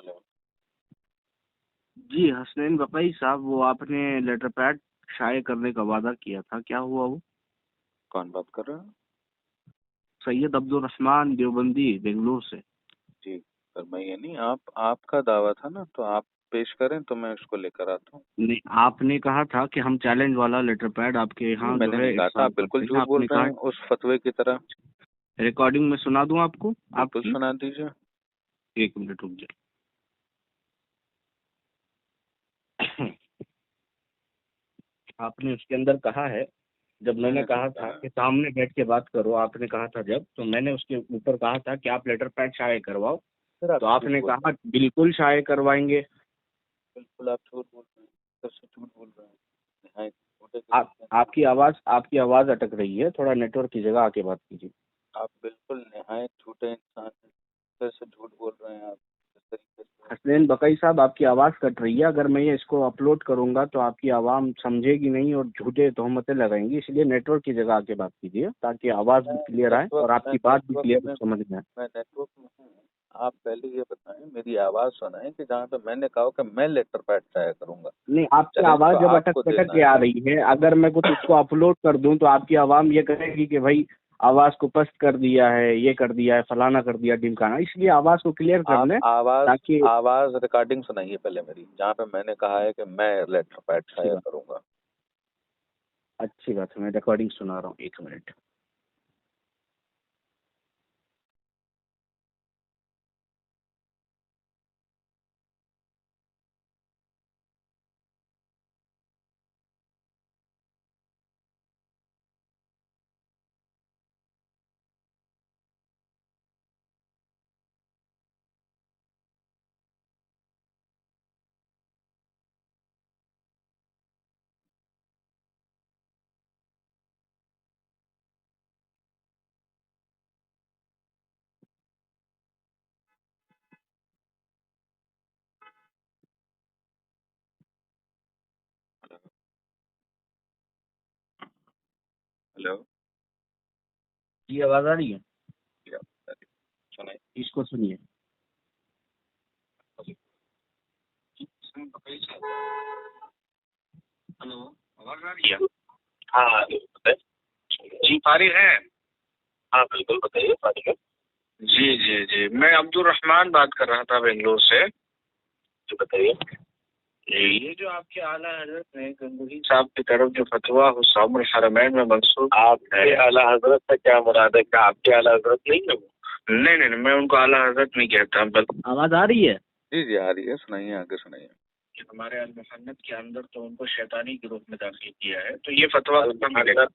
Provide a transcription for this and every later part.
Hello. जी हसनैन बकई साहब, वो आपने लेटर पैड शाये करने का वादा किया था, क्या हुआ वो? कौन बात कर रहे हैं? सैयद अब्दुल रहमान देवबंदी, बेंगलुरु से। जी सर, मैं ये नहीं, आपका दावा था ना, तो आप पेश करें तो मैं उसको लेकर आता हूँ। नहीं, आपने कहा था कि हम चैलेंज वाला लेटर पैड आपके यहाँ जो मैंने है नहीं कहा था, इरसाल आप बिल्कुल करते हैं। झूठ बोल आपने रहे कहा, हैं उस फतवे की तरह। रिकॉर्डिंग में सुना दूं आपको बिल्कुल आपकी? सुना दीजिए। एक मिनट रुक जाए। आपने उसके अंदर कहा है, जब मैंने मैंने कहा नहीं था कहा। कि सामने बैठ के बात करो, आपने कहा था जब, तो मैंने उसके ऊपर कहा था कि आप लेटर पैड शाये करवाओ। सर आप तो झूठ आपने बोल रहे कहा हैं। बिल्कुल शाये करवाएंगे। बिल्कुल आप झूठ बोल रहे हैं, सर से झूठ बोल रहे हैं। नहाए छोटे किस्म के इंसान। आपकी आवाज़ अटक रही है, थोड़ा नेटवर्क की जगह आके बात कीजिए। आप बिल्कुल नहाए छोटे इंसान हैं, सर से झूठ बोल रहे हैं आप इस तरीके से। हसनैन बकई साहब, आपकी आवाज़ कट रही है। अगर मैं ये इसको अपलोड करूंगा तो आपकी आवाम समझेगी नहीं और झूठे तोहमतें लगाएंगी, इसलिए नेटवर्क की जगह आके बात कीजिए ताकि आवाज़ भी क्लियर आए और आपकी बात भी क्लियर समझ में आए। मैं नेटवर्क में हूँ। आप पहले ये बताएं, मेरी आवाज सुनाएं कि जहाँ पे मैंने कहा कि मैं लेटर पैड शाये करूंगा। नहीं, आपकी चैलेंज आवाज़ तो जब अटक आपको अटक देना के आ है। रही है, अगर मैं कुछ उसको अपलोड कर दूं तो आपकी आवाम ये कहेगी कि भाई आवाज़ को पस्त कर दिया है, ये कर दिया है, फलाना कर दिया, ढिमकाना। इसलिए आवाज़ को क्लियर कर आप लें आवाज ताकि। आवाज रिकॉर्डिंग सुनाइए पहले मेरी, जहाँ पे मैंने कहा है कि मैं लेटर पैड अच्छी शाये बात, करूंगा। अच्छी बात है, मैं रिकॉर्डिंग सुना रहा हूँ, एक मिनट। हेलो। जी आवाज़ आ रही है? सुनाइए। इसको सुनिए। हेलो, आवाज आ रही है? हाँ हाँ, बताइए। जी फारिग है? हाँ बिल्कुल बताइए, फारिग है। जी जी जी, मैं अब्दुल रहमान बात कर रहा था बेंगलोर से। जी बताइए। ये जो आपके आला हजरत ने गंगोही साहब की तरफ जो फतवा हुस्सैनुल हरमैन में मंसूब आपके आला हजरत से क्या मुराद है? क्या आपके आला हजरत नहीं है वो? नहीं नहीं नहीं, मैं उनको आला हजरत नहीं कहता। आवाज आ रही है? जी जी आ रही है, सुनाइए, आगे सुनाइए। कि हमारे अल मुहन्नद के अंदर तो उनको शैतानी के रूप में दाखिल किया है, तो ये फतवा अल मुहन्नद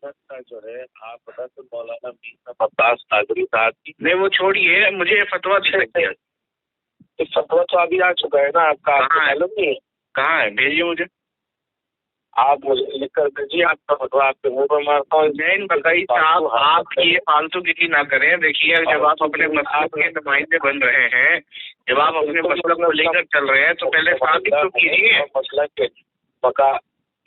का जो है, आप बता तो मौलाना मीर अब्बास कादरी साहब की। नहीं वो छोड़िए, मुझे ये फतवा दिया। तो फतवा तो अभी आ चुका है ना आपका, आपको मालूम नहीं है? कहाँ है? भेजिए मुझे। आप मुझे लिख कर दीजिए, आपका फतवा आपके मुंह पर मारता हूँ। जैन बकई साहब, आप ये फालतू गिरी ना करें। देखिए, जब आप अपने मसलब के नुमाइंदे बन रहे हैं, जब आप अपने मसलब को लेकर चल रहे हैं, तो पहले साबित तो कीजिए। मसला के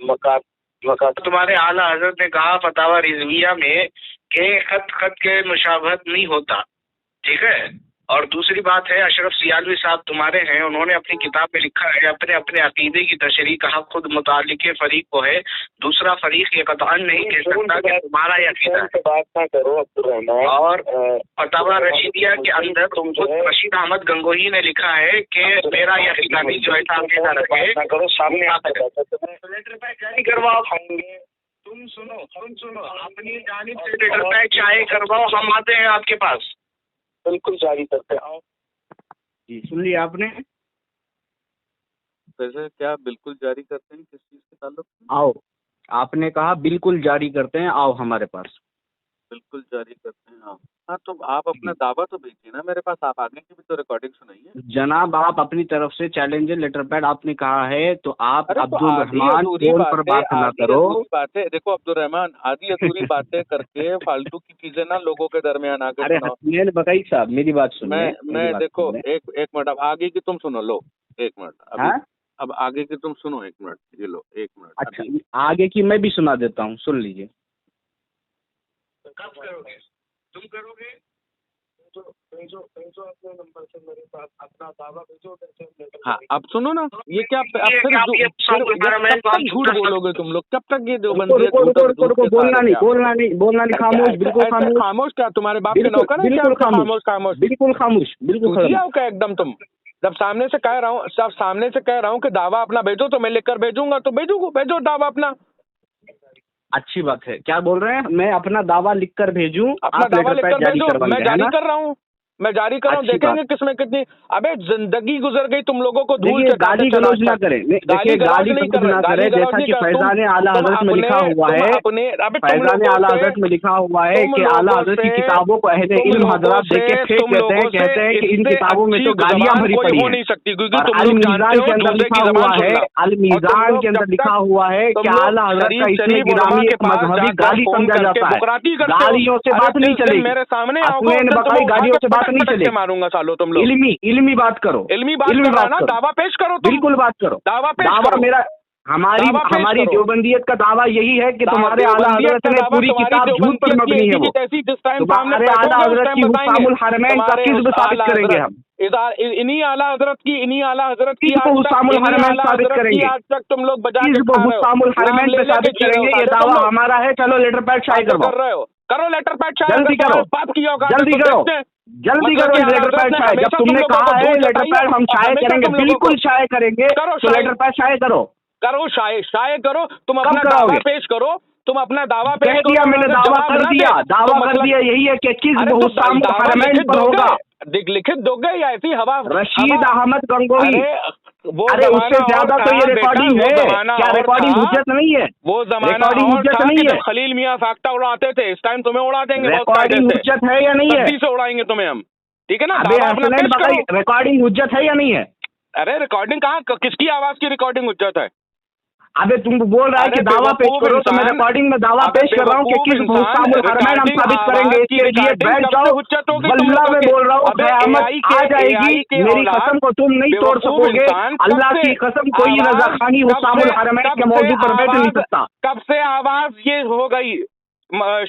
मका तुम्हारे आला हजरत ने कहा फतावा रिजविया में कि खत खत के मुशाबहत नहीं होता, ठीक है। और दूसरी बात है, अशरफ सियालवी साहब तुम्हारे हैं, उन्होंने अपनी किताब में लिखा है अपने अपने अकीदे की तशरीह, कहा खुद मुतालिके फरीक को है, दूसरा फरीक ये कतअन नहीं कह सकता कि तुम्हारा ये अकीदा है। बात ना करो अब्दुल। और फतावा रशीदिया के अंदर खुद रशीद अहमद गंगोही ने लिखा है कि मेरा ये अकीदा नहीं, जो ऐसा अकीदा रखे करो सामने लेटर पैक जारी करवाओ। तुम सुनो, अपनी जानिब से लेटर पैक चाहे करवाओ, हम आते हैं आपके पास। बिल्कुल जारी करते आओ। जी सुन लिया आपने? वैसे क्या बिल्कुल जारी करते हैं, किस चीज के ताल्लुक में? आओ, आपने कहा बिल्कुल जारी करते हैं, आओ हमारे पास। बिल्कुल जारी करते हैं आप। हाँ तो आप अपना दावा तो भेजिए ना मेरे पास, आप आगे की भी तो रिकॉर्डिंग सुनाइए। जनाब, आप अपनी तरफ से चैलेंजर लेटर पैड आपने कहा है, तो आप अरे तो अब्दुल आधी रहमान अधूरी फोन पर बात ना करो। बातें देखो अब्दुल रहमान, आधी अधूरी बातें करके फालतू की चीजें ना लोगों के दरमियान आके अरे सुनाओ। हसनैन बकई साहब, मेरी बात सुनिए, मेरी मैं बात देखो, सुनिए। एक मिनट, अब आगे की तुम सुनो, लो एक मिनट अभी। हाँ अब आगे की तुम सुनो, एक मिनट, ये लो एक मिनट अच्छा, अभी। आगे की मैं भी सुना देता हूँ, सुन लीजिए। कब करोगे? तुम करोगे? हाँ, अब सुनो ना, ये क्या अब ये फिर क्या आप ये फिर हरमैन कब को हम तक झूठ झूठा बोलोगे तुम लोग? कब तक ये रुको देवबंदी रुको रुको रुको रुको, बोलना नहीं बोलना नहीं बोलना नहीं, खामोश, बिल्कुल ऐसे खामोश, खामोश क्या? तुम्हारे बाप के बिल्कुल नौकर है क्या? बिल्कुल आपका खामोश, खामोश खामोश बिल्कुल खामोश, बिल्कुल सूझी खामोश। आओ क्या एकदम तुम? जब सामने से कह रहा हूँ कि दावा अपना भेजो तो मैं लिखकर भेजूंगा, तो भेजो दावा अपना। अच्छी बात है, क्या बोल रहे हैं? मैं अपना दावा लिखकर भेजूं, अपना आप दावा लेटर पैड लिखकर जारी भेजो, करवाएंगे, मैं है जारी ना? कर रहा हूँ, मैं जारी कर रहा हूँ, अच्छी देखेंगे बात। किसमें कितनी। अबे जिंदगी गुजर गई तुम लोगों को धूल देखिए, गाली गलौज ना करें, देखिए गाली गलौज ना करें, जैसा कि फैजान आला हजरत में लिखा हुआ है, फैजान आला हजरत में लिखा हुआ है कि आला हजरत की किताबों को अहले इल्म हजरात देख के फेंक कहते हैं कि इन किताबों में तो गालियां भरी पड़ी हो नहीं सकती, क्योंकि और तुम अल लोग मीज़ान के अंदर लिखा हुआ है, अल मीज़ान के अंदर लिखा हुआ है कि आला हजरत का इसमें गिरामी एक मजहबी गाली समझा जाता है। गालियों से बात नहीं चलेगी, मेरे सामने असनैन बकाई गालियों से बात नहीं चलेगी। मारूंगा सालो तुम लोग। इल्मी बात करो, इल्मी बात करो, दावा पेश करो, बिल्कुल बात करो, दावा पेश दावा करो। मेरा हमारी देवबंदियत का दावा यही है कि तुम्हारे आला हजरत ने पूरी किताब झूठ पर मबनी है, वो तुम्हारे आला हजरत की हुस्सामुल हरमैन का किस्ब साबित करेंगे हम, इन्हीं आला हजरत की हुस्सामुल हरमैन साबित करेंगे, आज तक तुम लोग बजा हुस्सामुल हरमैन पे साबित करेंगे। ये दावा हमारा है, चलो लेटर पैड शाये करवाओ, करो लेटर पैड शाये, जल्दी करो, जल्दी करो, जल्दी करो लेटर पैड शाये। जब तुमने कहा है लेटर पैड हम शाये करेंगे, बिल्कुल शाये करेंगे, तो लेटर पैड शाये करो शाये करो। तुम अपना दावा पेश करो, तुम अपना दावा पेश कह दिया, मैंने दावा कर दिया, दावा कर दिया, यही है कि किस हुस्सामुल हरमैन पर होगा। लिखित दोगे या ऐसी हवा? रशीद अहमद गंगोही, अरे उससे ज्यादा तो ये रिकॉर्डिंग है, क्या रिकॉर्डिंग हुज्जत नहीं है? वो जमाना हुज्जत नहीं है। खलील मियां फाख्ता उड़ाते थे, इस टाइम तुम्हें उड़ा देंगे। रिकॉर्डिंग हुज्जत है या नहीं है? से उड़ाएंगे तुम्हें हम, ठीक है ना? रिकॉर्डिंग हुज्जत है या नहीं है? अरे रिकॉर्डिंग कहाँ, किसकी आवाज की रिकॉर्डिंग हुज्जत है? अबे तुम बोल रहा है कि दावा पेश करो, तो मैं रिकॉर्डिंग में दावा पेश कर रहा हूँ कि किस हुस्सामुल हरमैन हम साबित करेंगे। इसके लिए बैठ जाओ, वल्लाह मैं बोल रहा हूँ, क़यामत आ जाएगी, मेरी कसम को तुम नहीं तोड़ सकोगे, अल्लाह की कसम, कोई रज़ाखानी हुस्सामुल हरमैन के मौजू पर बैठ नहीं सकता। कब से आवाज ये हो गई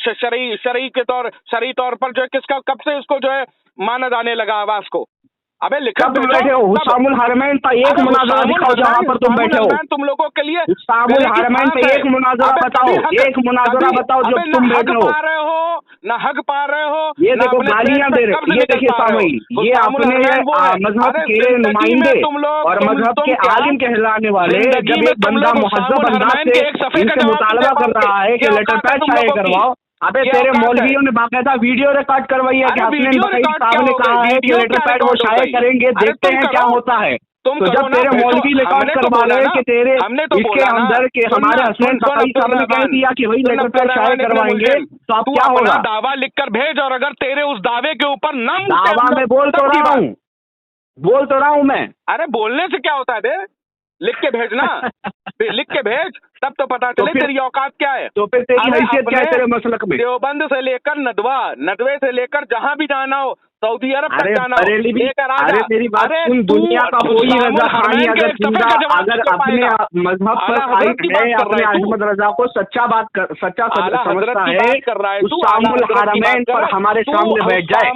शरई तौर पर जो है किसका, कब से उसको जो है माना जाने लगा आवाज को? अबे लिखा बैठे हो, हुस्सामुल हरमैन पर एक मुनाज़रा दिखाओ जहाँ पर तुम बैठे हो। तुम लोगों के लिए हुस्सामुल हरमैन पे एक मुनाज़रा बताओ, एक मुनाज़रा बताओ जो तुम बैठे हो। ना हक पा रहे हो, ये देखो गालियां दे रहे, ये देखिए सामयीन, ये अपने मजहब के नुमाइंदे और मजहब के आलिम कहलाने वाले, जब एक बंदा मुहज्जब अंदाज से इनसे मुतालबा कर रहा है कि लेटर पैड शाये करवाओ, अबे तेरे मौलवियों ने बाकायदा वीडियो रिकॉर्ड करवाई है कि हसनैन बकई साहब ने कहा है कि लेटर पैड वो शाये करेंगे, देखते हैं क्या होता है। तो जब तेरे मौलवी रिकॉर्ड करवा रहे हैं कि तेरे इसके अंदर के हमारे हसनैन बकई साहब ने कह दिया कि वही लेटर पैड शाये करवाएंगे, तो अब क्या होगा? दावा लिखकर भेज, और अगर तेरे उस दावे के ऊपर नाम दावा मैं बोल तो रहा हूँ मैं। अरे बोलने से क्या होता है? दे लिख के भेजना, लिख के भेज, तब तो पता चले तेरी औकात क्या है। तो फिर तेरी हैसियत क्या है तेरे मसलक में? देवबंद से लेकर नदवे से लेकर जहाँ भी जाना हो, सऊदी अरब तक जाना हो, अरे मेरी बात सुन, दुनिया का कोई रज़ाखानी अगर जिंदा अगर अपने मजहब पर कायम है, अपने अहमद रजा को सच्चा समझता है, हुस्सामुल हरमैन पर हमारे सामने बैठ जाए।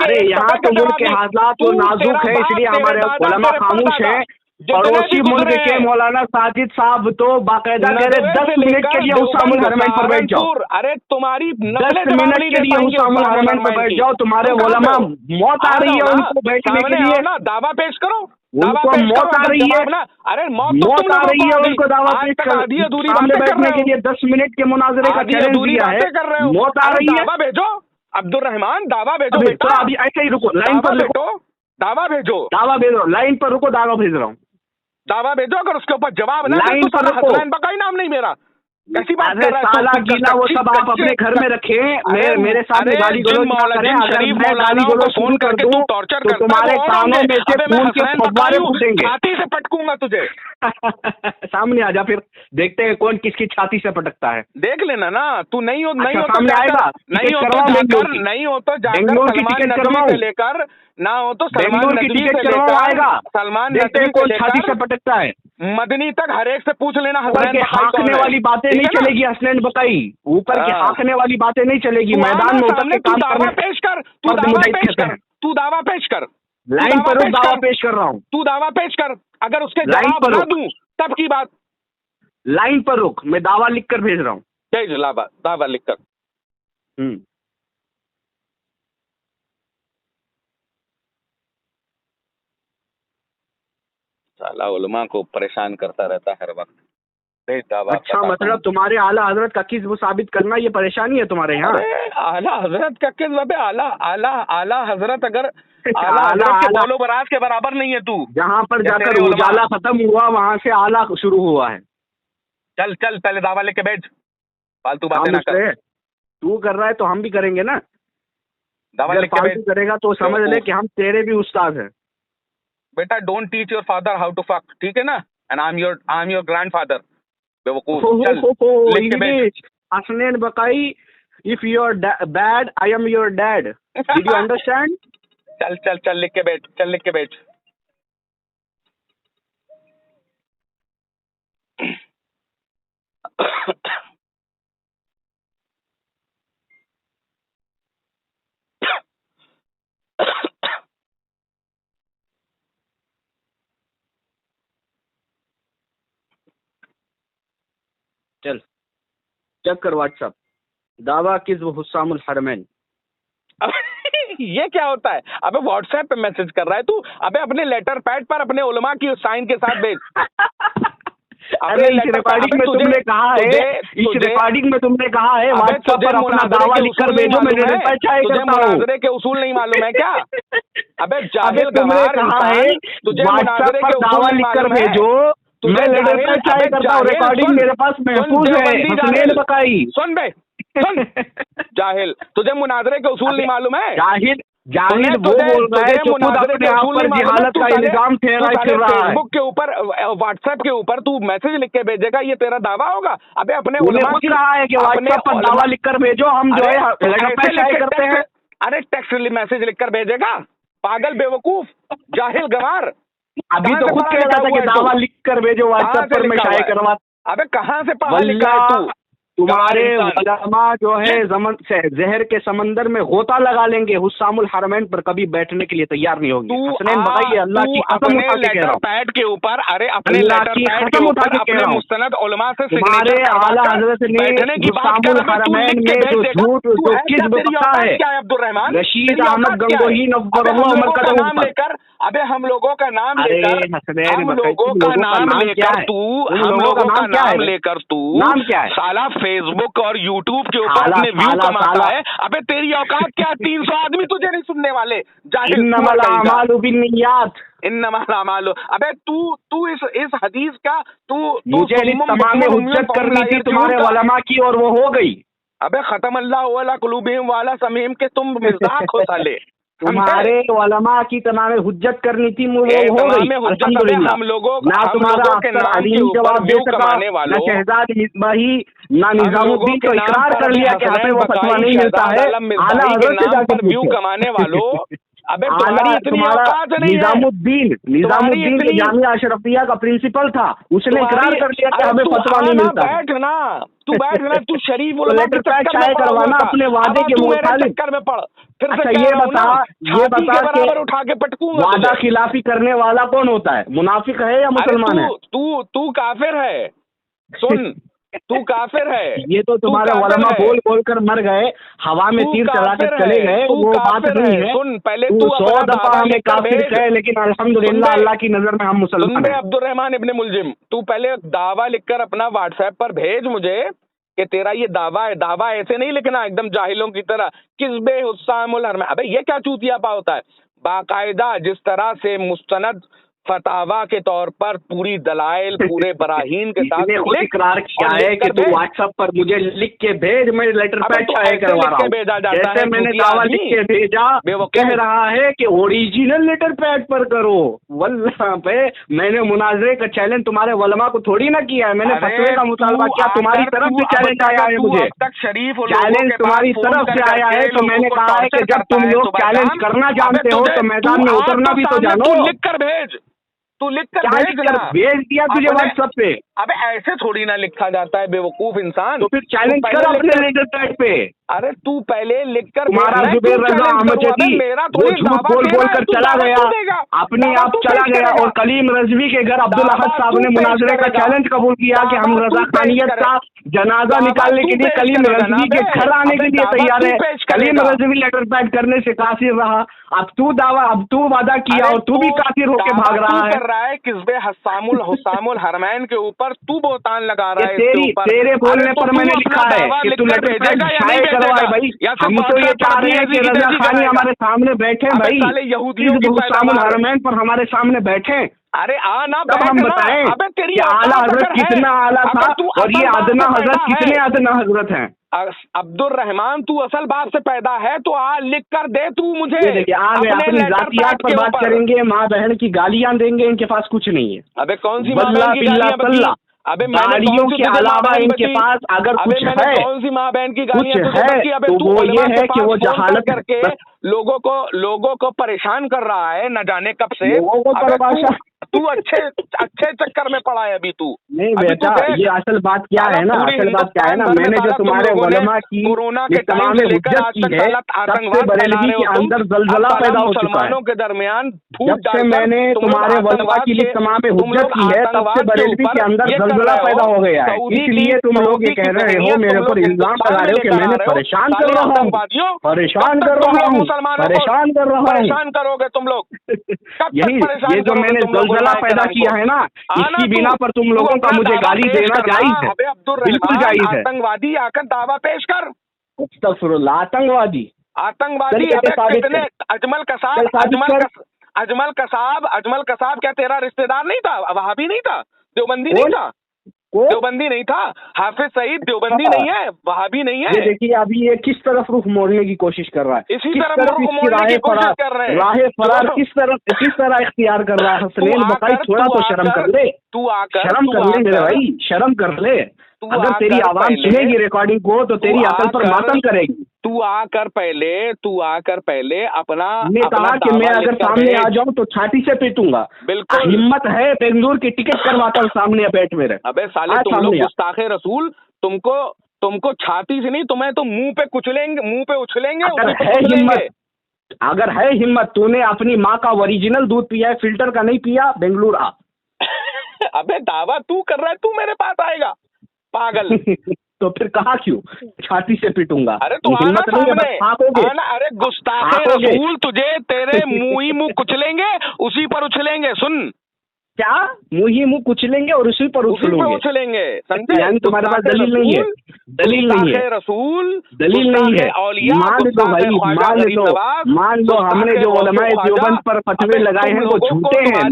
अरे यहाँ तो मुल्क के हालात तो नाजुक है, इसलिए हमारे उलमा खामोश है। पड़ोसी मुल्क के मौलाना साजिद साहब तो बाकायदा कह रहे 10 मिनट के लिए हुस्सामुल हरमैन पर बैठ जाओ। अरे तुम्हारी 10 मिनट के लिए हुस्सामुल हरमैन पर बैठ जाओ, तुम्हारे उलमा मौत आ रही है उनको बैठने के लिए, दावा पेश करो, उनको मौत आ रही है। अरे मौत आ रही है उनको दावा पेश कर, सामने बैठने के लिए 10 मिनट के मुनाजरे का चैलेंज दिया है, मौत आ रही है। दावा भेजो अब्दुल रहमान, दावा भेजो बेटा, अभी ऐसे ही रुको, लाइन पर रुको, दावा भेजो, लाइन पर रुको, दावा भेज रहा हूँ, दावा भेजो। अगर उसके ऊपर जवाब ना लाइन पर रुको, हसनैन बकई नाम नहीं मेरा, कैसी बात कर रहा है? साला गीला वो सब आप अपने घर में रखें, मेरे सामने गाली गलौज ना करें। अगर मैं गाली गलौज फोन कर दूं तो तुम्हारे कानों में से खून के फव्वारे फूटेंगे, छाती से पटकूंगा तुझे। सामने आ जा, फिर देखते हैं कौन किसकी छाती से पटकता है। देख लेना ना, तू नहीं हो सामने आएगा, नहीं हो तो जाकर सलमान नदवी से लेकर ना हो तो सलमान बेंगलुरु की नदवी टिकट से चलवा आएगा, लेकर सलमान देखते नदवी हैं से कौन छाती से लेकर पटकता है। मदनी तक हर एक से पूछ लेना ऊपर हसनैन के बकाई हाँकने कौन है, वाली बातें ठीक नहीं है ना? चलेगी हसनैन बकाई, ऊपर के हाँ। हाँकने वाली बातें नहीं चलेगी, तू मैदान आना में उतर सामने, के तू काम दावा करने पेश कर, तू फर्द दावा मुजाहिद पेश कहते कर, हैं। तू दावा पेश कर, तू लाइन दावा पर रुक, पेश दावा कर, पेश कर रहा हूँ, तू दावा पेश कर। अगर उसके लाइन जवाब पर ना रुक। दूं तब की बात। लाइन पर रुक, मैं दावा लिख कर भेज रहा हूँ। भेज दावा लिख कर। साला उलमा को परेशान करता रहता है हर वक्त। भेज दावा। अच्छा, मतलब तुम्हारे आला हजरत का किस्म साबित करना ये परेशानी है तुम्हारे यहाँ? अरे आला हजरत का किस बात है? आला आला आला हजरत अगर आला आला हजरत के आला बोलो बराज के बराबर नहीं है तू। जहाँ पर या जाकर तेरे उलमा। उजाला खत्म हुआ वहां से आला शुरू हुआ है। चल चल पहले दावा लेके भेज, फालतू बातें हम ना कर। उससे तू कर रहा है तो हम भी करेंगे ना। दावा अगर लिख के भेज। फालतू करेगा तो समझ ले कि हम तेरे भी उस्ताद हैं। बेटा don't teach your father how to fuck, ठीक है ना? And I am your grandfather. बेवकूफ। चल लिख के भेज। Hasnain Bakai, if you are bad I am your dad, did you understand? चल चल चल लिख के भेज, चल लिख के भेज। चल चेक कर व्हाट्सएप। दावा किस्म हुस्सामुल हरमैन। ये क्या होता है? अबे व्हाट्सएप पे मैसेज कर रहा है तू? अबे अपने लेटर पैड पर अपने उलमा की साइन के साथ भेज। अरे इस रिकॉर्डिंग में तुमने कहा है, इस रिकॉर्डिंग में तुमने कहा है व्हाट्सएप पर अपना दावा लिखकर भेजो, मैं निरंतर चाहे करता हूँ। मुनाजरे के उसूल नहीं मालूम है क्या? अबे जाहिल तुमने कहा है व्हाट्सएप पर दावा लिखकर भेजो, मैं निरंतर चाहे करता हूँ। रिकॉर्डिंग मेरे पास महफूज है हसनैन बकाई। सुन बे सुन जाहिल, तुझे मुनाजरे के उसूल नहीं मालूम है? जाहिल वो बोल रहा है जो खुद अपने आप पर जिहालत का इल्जाम ठहरा फिर रहा है। फेसबुक के ऊपर व्हाट्सएप के ऊपर तू मैसेज लिख के भेजेगा, ये तेरा दावा होगा? अबे अपने उलमा पूछ रहा है कि व्हाट्सएप पर दावा लिखकर भेजो, हम जो है करते हैं। अरे टेक्स्ट मैसेज लिखकर भेजेगा? पागल बेवकूफ जाहिल गवार। अभी तो खुद कह रहा था कि दावा लिखकर भेजो व्हाट्सएप पर, मैं शाये करवा। अबे कहाँ से पढ़ा लिखा है तू? तुम्हारे उलमा जो है जहर के समंदर में गोता लगा लेंगे, हुस्सामुल हरमैन पर कभी बैठने के लिए तैयार नहीं होंगे। हसनैन बकाई अल्लाह की कसम उठा के कह रहा हूं, पैड के ऊपर, अरे अपने लेटर पैड के ऊपर अपने मुस्तनद उलमा से तुम्हारे आला हजरत ने हुस्सामुल हरमैन में जो झूठ जो किस्म बता है, क्या है अब्दुर्रहमान रशीद अहमद गंगोही नव्वरल्लाहु मरकज़हु का नाम लेकर, अबे हम लोगों का नाम लेकर, हम लोगों का नाम लेकर तू, हम लोगों का नाम लेकर तू नाम क्या है? साला फेसबुक और यूट्यूब के ऊपर अपने व्यू कमाता है। अबे तेरी औकात क्या? 300 आदमी तुझे नहीं सुनने वाले। जाहिल। इन्नमल अमालु बिन्नियात। इन्नमल अमालु। अबे तू इस हदीस का तू मुझे तमाम हुज्जत करनी थी तुम्हारे उलमा की और वो हो गई। अबे खत्म अल्लाह अला कुलूबिहिम वाला समीम के तुम मिज़ाक हो साले। तुम्हारे उलमा की तमाम हुज्जत करनी थी, वो हो गई अल्हम्दुलिल्लाह। हम लोगों ना तुम्हारा अफसर अलीम जवाब दे सका, ना शहजाद मिसबाही, ना निजामुद्दीन तो इकरार कर लिया कि हमें वो फतवा नहीं मिलता है। आला हज़रत से जाकर व्यू कमाने वालों, अबे तुम्हारा निजामुद्दीन जो जामिया अशरफिया का प्रिंसिपल था, उसने इकरार कर लिया कि हमें फतवा नहीं मिलता। बैठना तू शरीफ उलमा लेटर पैड चाहे करवाना अपने वादे के मुताबिक। चक्कर में पड़। फिर अच्छा ये बता कि उठा के पटकूंगा। वादा खिलाफी करने वाला कौन होता है? मुनाफिक है या मुसलमान है? तू काफिर है। सुन तू काफिर है। ये तो तुम्हारे उलमा बोल बोल कर मर गए, हवा में तीर चलाकर चले गए, वो बात नहीं है। सुन पहले तू 100 दफा हमें काफिर कहे, लेकिन अल्हम्दुलिल्लाह अल्लाह की नजर में हम मुसलमान हैं। अब्दुर्रहमान इब्ने मुलजिम, तू पहले दावा लिखकर अपना व्हाट्सएप पर भेज मुझे कि तेरा ये दावा है। दावा ऐसे नहीं लिखना एकदम जाहिलों की तरह, किस्बे हुस्सामुल हरमैन। अबे ये क्या चूतियापा होता है? बाकायदा जिस तरह से मुस्तनद फतावा के तौर पर पूरी दलाइल पूरे बराहीन के साथ खुद इकरार किया है कि तू व्हाट्सएप पर मुझे लिख के भेज, मैं लेटर पैड शाये करवा रहा हूँ। जैसे मैंने दावा लिख के भेजा, कह रहा है कि ओरिजिनल लेटर पैड पर करो। वल्लाह पे मैंने मुनाजरे का चैलेंज तुम्हारे वलमा को थोड़ी ना किया है, मैंने फतवे का मुतालबा किया, तुम्हारी तरफ से चैलेंज आया है मुझे, चैलेंज तुम्हारी तरफ से आया है। तो मैंने कहा है कि जब तुम लोग चैलेंज करना जानते हो तो मैदान में उतरना भी तो जानो। लिख कर भेज, तू लिख कर भेज दिया तुझे व्हाट्सएप पे। अबे ऐसे थोड़ी ना लिखा जाता है बेवकूफ इंसान। तो फिर चैलेंज कर अपने लेटर पैड पे। अरे तू पहले लिख कर, तुम्हारा जुबैर रजा अहमदी वो झूठ बोल कर चला गया, अपने आप चला गया, और कलीम रजवी के घर अब्दुल अहद साहब ने मुनाजरे का चैलेंज कबूल किया कि हम रजा खानियत का जनाजा निकालने के लिए कलीम रजवी के घर आने के लिए तैयार है। कलीम रजवी लेटर पैड करने से कासिर रहा। अब तू वादा किया और तू भी कासिर होके भाग रहा है। किस्बे हुसामुल हरमैन के ऊपर तू बोतान लगा रहा है। तेरे बोलने पर मैंने लिखा है कि तू लेटर पैड शाये करवाए भाई। हम तो ये चाह रहे हैं कि रजा खानी हमारे सामने बैठे भाई, हुसामुल हरमैन पर हमारे सामने बैठे। अरे आना तब हम बताएं कि आला हजरत कितना आला था और ये अदना हजरत कितने अदना हजरत हैं। अब्दुल रहमान, तू असल बाप से पैदा है तो आ लिख कर दे तू मुझे। देखिए आगे अपनी जातियात पर बात करेंगे, माँ बहन की गालियां देंगे, इनके पास कुछ नहीं है। अबे कौन सी माँ बहन की गालियां? अबे गालियों के अलावा इनके पास अगर कुछ है, कौन सी माँ बहन की गालियां कुछ है तो वो ये है कि वो जहालत करके लोगों को परेशान कर रहा है न जाने कब से। तू अच्छे चक्कर में पड़ा है अभी तू। नहीं बेटा, ये असल बात क्या है ना, असल बात क्या है ना, मैंने जो तुम्हारे उलमा की तमाम हुज्जत की है, सबसे बरेलवी के अंदर जलजला पैदा हो चुका है। के दरमियान जब से मैंने तुम्हारे उलमा की तमाम हुज्जत की है, तब से बरेलवी के अंदर जलजला पैदा हो गया है। इसलिए तुम लोग ये कह रहे हो, मेरे ऊपर इल्जाम लगा रहे हो कि मैंने परेशान कर रहा हूँ, परेशान कर रहा हूँ, परेशान कर रहा हूँ। परेशान करोगे तुम लोग। यही ये जो मैंने जलजला पैदा किया है ना, इसकी बिना पर तुम लोगों का मुझे गाली देना जायज है, बिल्कुल जायज है। आतंकवादी आकर दावा पेश कर। आतंकवादी अजमल कसाब क्या तेरा रिश्तेदार नहीं था? वहाबी नहीं था? देवबंदी नहीं था? देवबंदी नहीं था? हाफिज सईद देवबंदी नहीं है, वहाबी नहीं है। ये देखिए अभी ये किस तरफ रुख मोड़ने की कोशिश कर रहा है, इसी तरफ रुख मोड़ने की कोशिश कर रहे हैं। राह फरार किस तरह इख्तियार कर रहा है। हसनैन बकाई थोड़ा तो शर्म कर ले, शर्म कर ले मेरे भाई, शर्म कर ले। अगर तेरी आवाम सुनेगी रिकॉर्डिंग को तो तेरी अकल पर मातम करेगी। तू आकर पहले अपना मैं कहा कि मैं अगर सामने आ जाऊं तो छाती से पीटूंगा। बिल्कुल हिम्मत है, बेंगलुरु की टिकट करवाता हूँ सामने बैठ मेरे। अबे साले तुम लोग गुस्ताखे रसूल, तुमको छाती से नहीं, तुम्हें तो मुंह पे उछलेंगे। अगर है हिम्मत, तूने अपनी माँ का ओरिजिनल दूध पिया है, फिल्टर का नहीं पिया, बेंगलुरु आ। अबे दावा तू कर रहा है, तू मेरे पास आएगा पागल। तो फिर कहा क्यों छाती से पीटूंगा? अरे तू आना सामने, अरे गुस्ताखे रसूल, तुझे तेरे मुंह कुचलेंगे, उसी पर उछलेंगे। सुन क्या मुंह कुचलेंगे और उसी पर उछलेंगे? यानी तुम्हारे पास दलील नहीं है? दलील नहीं है रसूल, दलील नहीं है। मान लो भाई, मान लो हमने जो उलमाए देवबंद पर फतवे लगाए हैं वो झूठे हैं,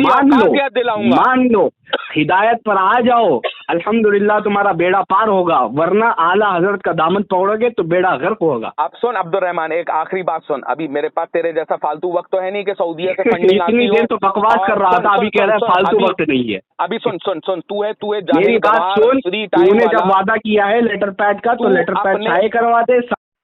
मान लो हिदायत पर आ जाओ, अल्हम्दुलिल्लाह तुम्हारा बेड़ा पार होगा, वरना आला हजरत का दामन पकड़ोगे तो बेड़ा गर्क होगा। अब सुन अब्दुल रहमान, एक आखिरी बात सुन। अभी मेरे पास तेरे जैसा फालतू वक्त तो है नहीं कि सऊदीया से इतनी देर तो बकवास कर रहा था, अभी कह रहा है फालतू वक्त नहीं है। अभी सुन तू है मेरी बात सुन, तूने जब वादा किया है लेटर पैड का तो लेटर पैड शाये करवा दे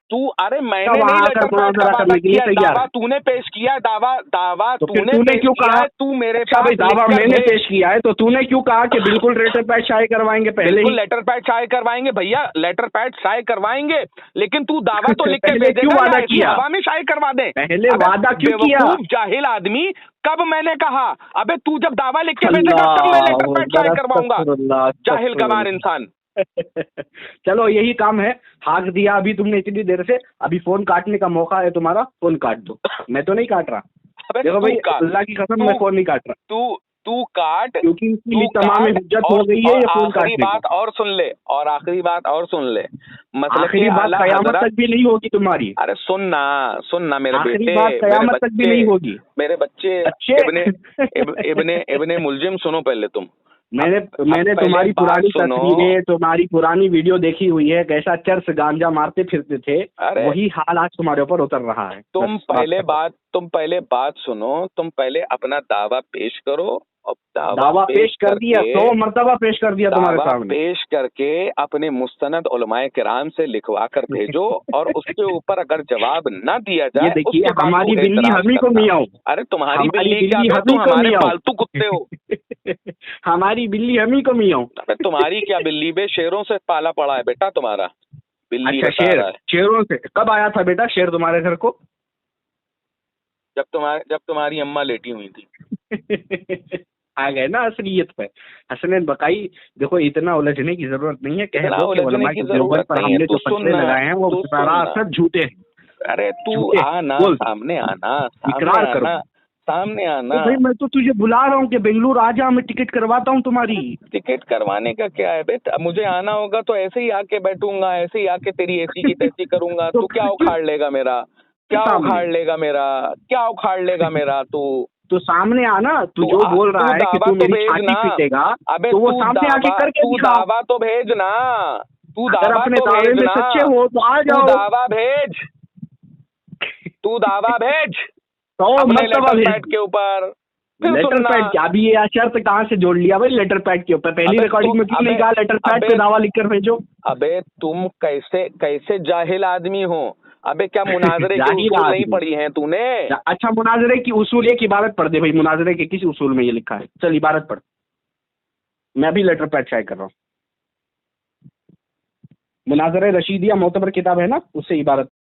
तू। अरे मैंने नहीं लेटर पैड का वादा किया, दावा तूने पेश किया, दावा तूने क्यों कहा? तू मेरे पास दावा मैंने पेश किया है तो तूने क्यों कहा कि बिल्कुल लेटर पैड शाये करवाएंगे? पहले ही लेटर पैड शाये करवाएंगे भैया, लेटर पैड शाये करवाएंगे, लेकिन तू दावा तो लिख के भेजेगा, क्यों वादा किया? हवा में शाये करवा दे। पहले वादा क्यों किया? जाहिल आदमी, कब मैंने कहा? अबे तू जब दावा लिख के भेजेगा तब मैं लेटर पैड शाये करवाऊंगा, जाहिल गवार इंसान। चलो यही काम है, हाक दिया अभी तुमने इतनी देर से, अभी फोन काटने का मौका है तुम्हारा, फोन काट दो। मैं तो नहीं काट रहा, देखो भाई अल्लाह की कसम, मैं फोन नहीं काट रहा। तू तू काट, क्योंकि तू इसकी तमाम काट। हुज्जत हो गई है, और ये फोन आखिरी काटने बात और सुन ले, और आखिरी बात और सुन ले, मतलब आखिरी कि बात आला कयामत हजरत, तक भी नहीं होगी तुम्हारी। अरे सुनना मेरे आखिरी बेटे, बात मेरे कयामत तक भी नहीं बच्चे, होगी। मेरे बच्चे, अच्छे इब्ने मुलजिम, सुनो पहले तुम। मैंने पहले तुम्हारी बात पुरानी सुनो। तस्वीरें, तुम्हारी पुरानी वीडियो देखी हुई है, कैसा चर्च गांजा मारते फिरते थे, अरे वही हाल आज तुम्हारे ऊपर उतर रहा है। तुम बस पहले बात सुनो, तुम पहले अपना दावा पेश करो, और दावा पेश कर दिया, 100 मर्तबा पेश कर दिया तुम्हारे दावा सामने। पेश करके अपने मुस्तनद उलमाए किराम से लिखवा कर भेजो, और उसके ऊपर अगर जवाब ना दिया ये जाए, देखिए, उसके बाद हमारी तू बिल्ली एतराज हमी को करना। मियाऊं। अरे तुम्हारी हमारी बिल्ली क्या बिल्ली बे, हमी तुम को हमारे मियाऊं। पालतू कुत्ते हो। हमारी बिल्ली हमी को मियाऊं। अबे तुम्हारी क्या बिल्ली बे, शेरों से पाला पड़ा है बेटा तुम्हारा, बिल्ली अच्छा, बता रहा है। शेरों से कब आया था बेटा शेर तुम्हारे घर को? जब तुम्हारी अम्मा लेटी हुई थी। आ गए ना असलियत पे। हसनैन बकाई, देखो इतना उलझने की जरूरत नहीं है। कह इतना दो कि उलझने उलमाए की देवबंद जरूरत पर नहीं है, हमने तू जो फतवे सुनना, लगाए हैं वो तू सरासर झूठे हैं। अरे तू झूठे, आना, बोल। सामने आना, इकरार करो। सामने आना। तो भाई मैं तो तुझे बुला रहा हूँ कि बेंगलुरु आ जा, मैं टिकट करवाता हूँ तुम्हारी। टिकट करवाने का क्या है बेटा, मुझे आना होगा तो ऐसे ही आके बैठूंगा, ऐसे ही आके तेरी ऐसी की तैसी करूंगा। तो तू क्या उखाड़ लेगा मेरा, क्या सामने। उखाड़ लेगा मेरा, क्या उखाड़ लेगा मेरा तू? तो सामने आना, तू जो बोल रहा है कि दावा तू तो मेरी भेज छाती ना। पीटेगा, अबे तो वो सामने आके करके तू दिखा। दावा तो भेज ना, तू अगर दावा अपने तो दावे भेज में ना, सच्चे हो तो आ तू जाओ। दावा भेज, तू दावा भेज तो अपने मर्तबा लेटर भेज। पैड के ऊपर। फिर लेटर सुनना, पैड क्या, अभी ये शर्त कहाँ से जोड़ लिया भाई लेटर पैड के ऊपर? पहली अबे रिकॉर्डिंग में क्यों नहीं कहा लेटर पैड पे दावा लिखकर भेजो? अबे तुम कैसे जाहिल आदमी हो? अबे क्या मुनाजरे के जाहिल उसूल नहीं आदमी। पढ़ी हैं तूने? अच्छा, मुनाजरे की उसूल, एक इबारत पढ़ दे भाई, मुनाजरे के किस उसूल में ये लिखा है? चल इबारत पढ़, मैं भी लेटर पैड चेक कर रहा हूँ। मुनाजरे रशीदिया मोतबर किताब है ना, उससे इबारत